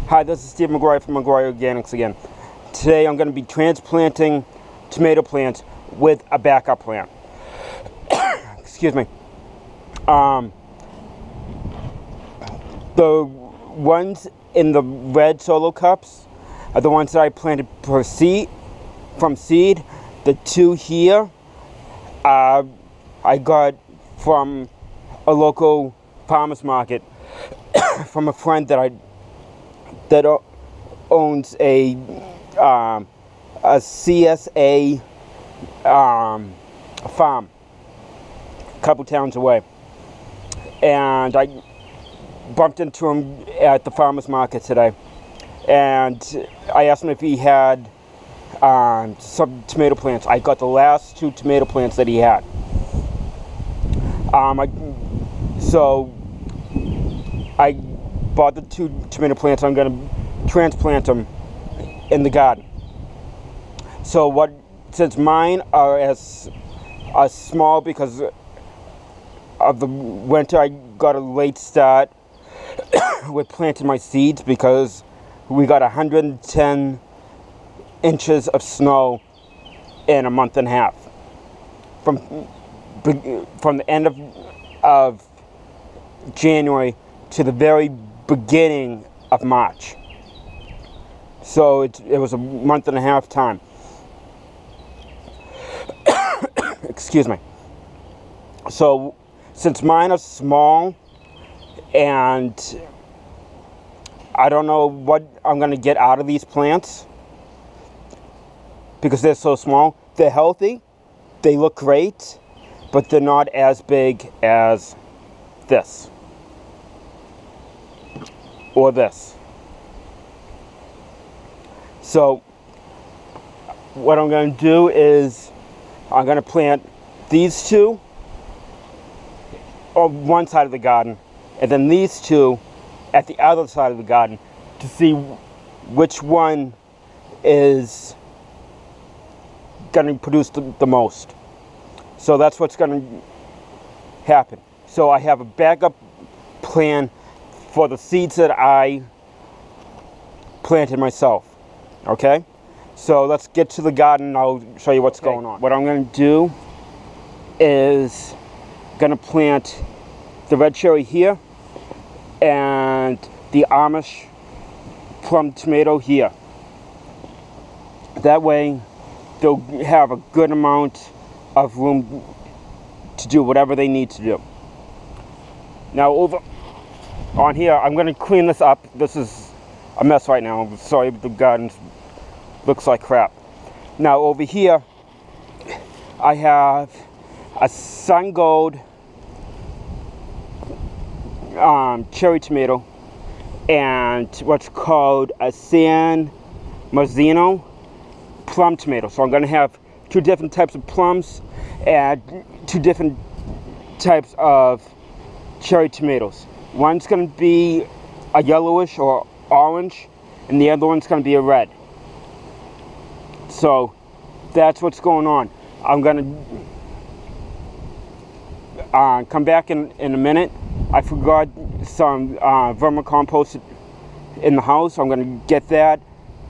Hi, this is Steve McGuire from McGuire Organics again. Today I'm going to be transplanting tomato plants with a backup plant. Excuse me. The ones in the red solo cups are the ones that I planted from seed. The two here I got from a local farmer's market from a friend that owns a CSA farm a couple towns away, and I bumped into him at the farmer's market today, and I asked him if he had some tomato plants. I got the last two tomato plants that he had. So I bought the two tomato plants. I'm going to transplant them in the garden. So since mine are small because of the winter, I got a late start with planting my seeds because we got 110 inches of snow in a month and a half. From the end of January to the very beginning of March. So it was a month and a half time. Excuse me. So since mine are small and I don't know what I'm going to get out of these plants because they're so small. They're healthy, they look great, but they're not as big as this or this. So what I'm going to do is I'm going to plant these two on one side of the garden and then these two at the other side of the garden to see which one is going to produce the most. So that's what's going to happen. So I have a backup plan for the seeds that I planted myself. Okay? So let's get to the garden and I'll show you what's going on. What I'm going to do is going to plant the red cherry here and the Amish plum tomato here. That way they'll have a good amount of room to do whatever they need to do. Now over on here, I'm going to clean this up. This is a mess right now. I'm sorry, the garden looks like crap. Now over here, I have a Sun Gold cherry tomato and what's called a San Marzano plum tomato. So I'm going to have two different types of plums and two different types of cherry tomatoes. One's going to be a yellowish or orange and the other one's going to be a red. So that's what's going on. I'm going to come back in a minute. I forgot some vermicompost in the house. I'm going to get that.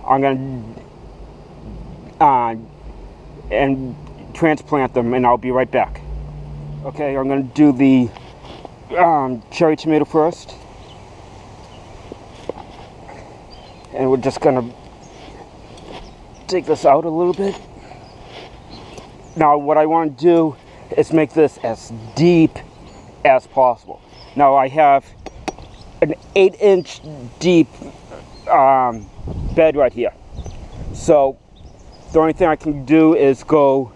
I'm going to and transplant them, and I'll be right back. Okay, I'm going to do the cherry tomato first, and we're just going to take this out a little bit. Now what I want to do is make this as deep as possible. Now I have an 8-inch deep bed right here. So the only thing I can do is go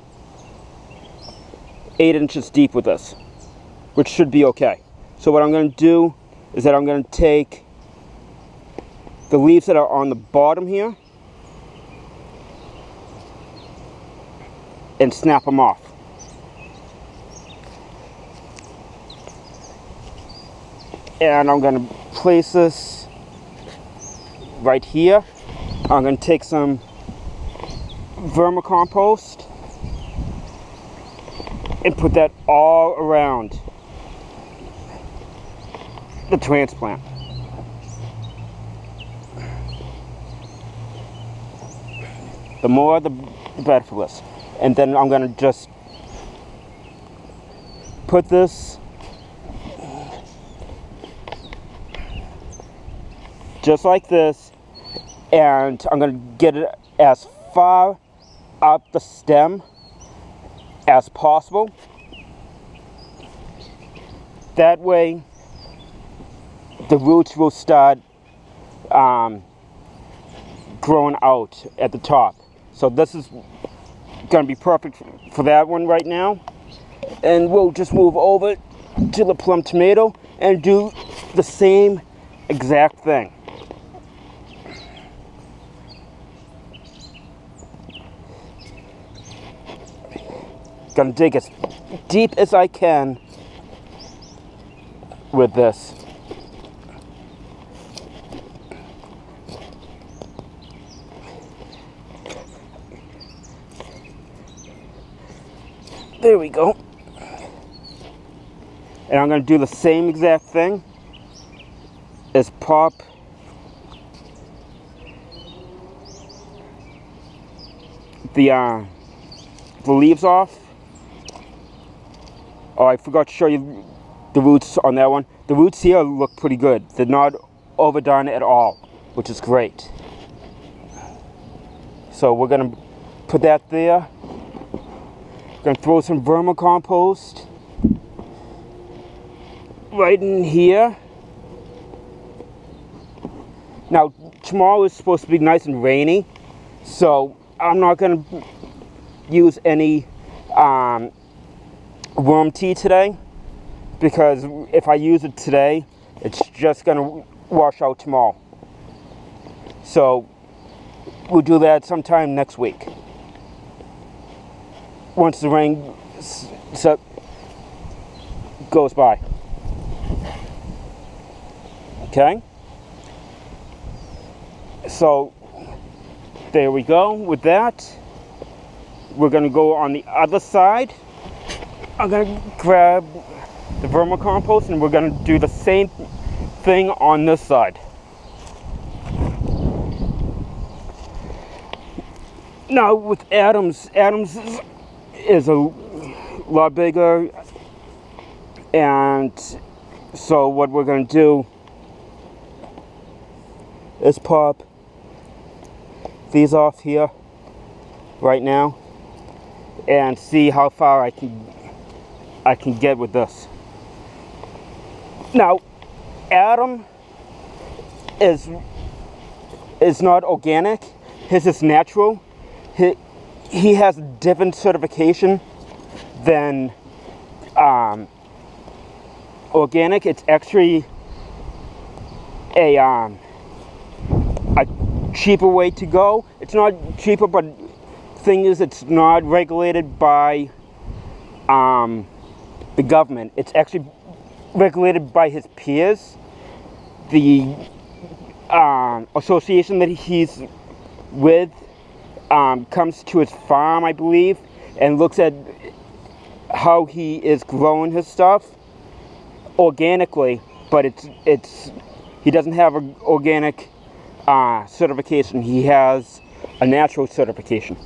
8 inches deep with this, which should be okay. So what I'm going to do is that I'm going to take the leaves that are on the bottom here and snap them off. And I'm going to place this right here. I'm going to take some vermicompost and put that all around the transplant. The more, the better for this. And then I'm gonna just put this just like this, and I'm gonna get it as far up the stem as possible. That way the roots will start growing out at the top. So this is gonna be perfect for that one right now. And we'll just move over to the plum tomato and do the same exact thing. Gonna dig as deep as I can with this. There we go. And I'm going to do the same exact thing as pop the leaves off. Oh, I forgot to show you the roots on that one. The roots here look pretty good. They're not overdone at all, which is great. So we're going to put that there. Gonna throw some vermicompost right in here. Now tomorrow is supposed to be nice and rainy, so I'm not gonna use any worm tea today, because if I use it today, it's just gonna wash out tomorrow. So we'll do that sometime next week, once the rain goes by. Okay? So there we go with that. We're going to go on the other side. I'm going to grab the vermicompost and we're going to do the same thing on this side. Now with Adams is a lot bigger, and so what we're going to do is pop these off here right now and see how far I can get with this. Now Adam is not organic, his is natural. He has a different certification than organic. It's actually a cheaper way to go. It's not cheaper, but thing is, it's not regulated by the government. It's actually regulated by his peers. The association that he's with comes to his farm, I believe, and looks at how he is growing his stuff organically, but he doesn't have an organic certification. He has a natural certification,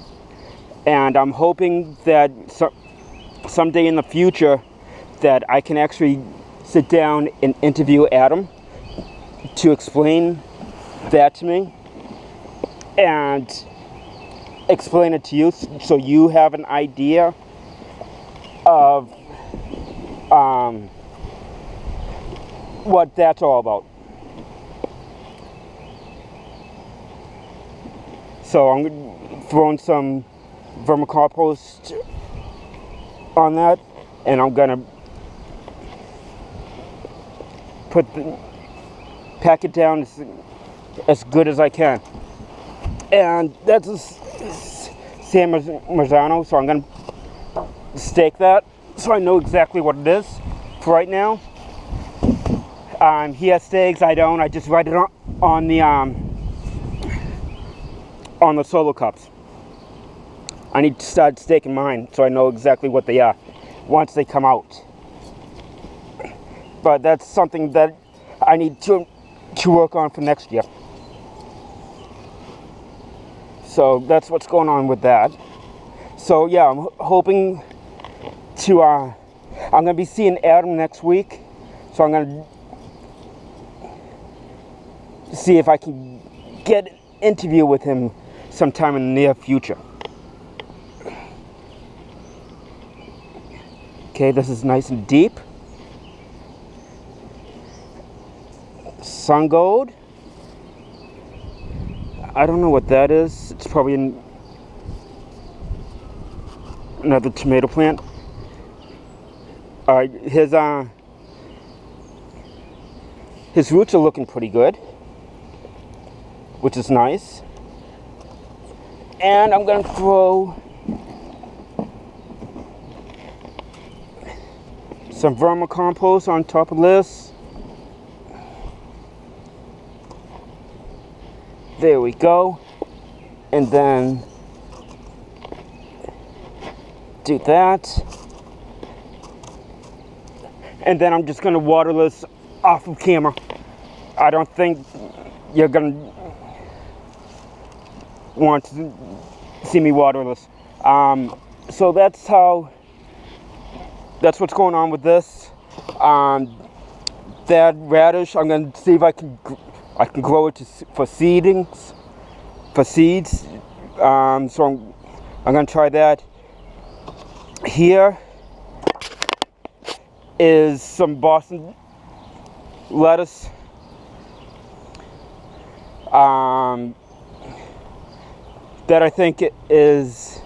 and I'm hoping that someday in the future that I can actually sit down and interview Adam to explain that to me and explain it to you, so you have an idea of what that's all about. So I'm throwing some vermicompost on that, and I'm gonna pack it down as good as I can. And that's a San Marzano, so I'm going to stake that so I know exactly what it is for right now. He has stakes, I don't. I just write it on the solo cups. I need to start staking mine so I know exactly what they are once they come out. But that's something that I need to work on for next year. So that's what's going on with that. So yeah, I'm hoping to, I'm going to be seeing Adam next week. So I'm going to see if I can get an interview with him sometime in the near future. Okay, this is nice and deep. Sun gold. I don't know what that is. It's probably another tomato plant. Alright, his roots are looking pretty good, which is nice. And I'm going to throw some vermicompost on top of this. There we go. And then do that. And then I'm just going to water this off of camera. I don't think you're going to want to see me water this. So that's what's going on with this. That radish, I'm going to see if I can grow it for seeds. So I'm going to try that. Here is some Boston lettuce. That I think is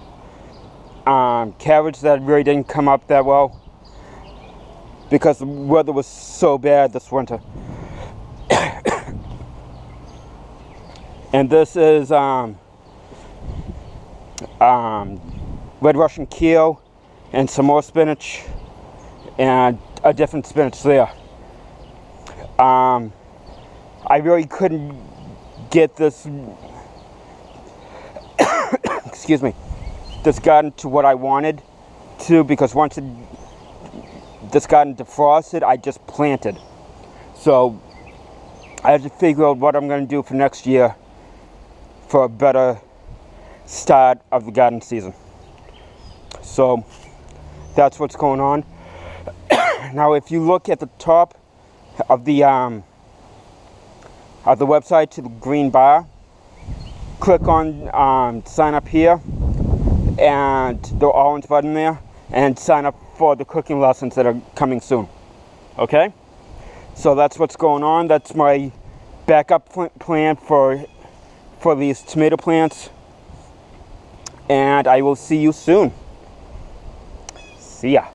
cabbage that really didn't come up that well because the weather was so bad this winter. And this is red Russian kale and some more spinach and a different spinach there. I really couldn't get this excuse me, this garden to what I wanted to, because once this garden defrosted, I just planted. So I have to figure out what I'm going to do for next year for a better start of the garden season. So that's what's going on. Now if you look at the top of the website to the green bar, click on sign up here and the orange button there, and sign up for the cooking lessons that are coming soon. Okay, so that's what's going on. That's my backup plan for these tomato plants, and I will see you soon. See ya.